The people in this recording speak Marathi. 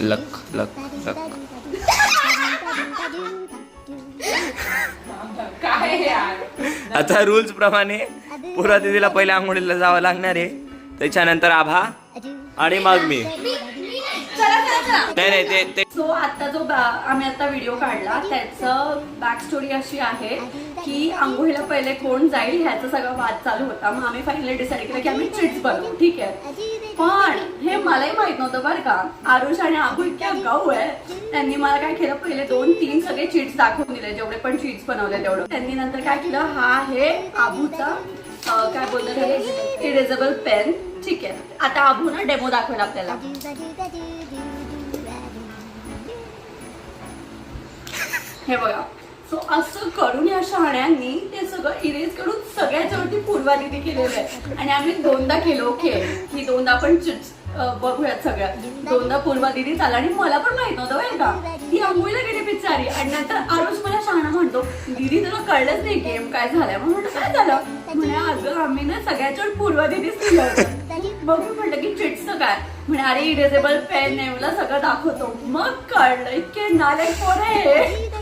लक लक लक. काय यार. आता रूल्स प्रमाणे पूर्वा दीदीला पहिल्या आंघोळीला जावं लागणार आहे, त्याच्यानंतर आभा आणि मग मी. नाही नाही ते सो आता जो आम्ही आता व्हिडिओ काढला त्याचं बॅक स्टोरी अशी आहे की आंघोळीला पहिले कोण जाईल ह्याचा सगळा वाद चालू होता. मग आम्ही फायनली डिसाईड केलं की आम्ही ट्रीट्स बनवू. ठीक आहे, पण हे मलाही माहित नव्हतं बरं का. आरुष आणि आबू इतक्या गाऊ आहे, त्यांनी मला काय केलं, पहिले 2-3 सगळे चीट्स दाखवून दिले, जेवढे पण चीट्स बनवले तेवढं. त्यांनी नंतर काय केलं, हा आहे आबूचा काय बोलतात इरेजेबल पेन. ठीक आहे, आता आबू ना डेमो दाखवेल आपल्याला. हे बघा. सो असं करून या शहाण्यांनी ते सगळं इरेज करून सगळ्याच्यावरती पूर्वा दीदी केलेलं आहे. आणि आम्ही 2दा केलो. ओके, की 2दा आपण बघूयात सगळ्या. 2दा पूर्वा दीदी चालला आणि मला पण माहित नव्हतं बरं का, ती आंघोळीला गेली बिचारी. आणि नंतर आरुष मला शहाणा म्हणतो, दीदी तुला कळलंच नाही गेम काय झालाय. मग म्हटलं काय झालं, म्हणे अगं आम्ही ना सगळ्याच्यावर पूर्वा दीदीच दिलं होतं. मग मी म्हटलं की चिट्सचं काय, म्हणे अरे इरेजेबल पेन आहे, मला सगळं दाखवतो. मग कळलं इतके नालायक पोर आहे.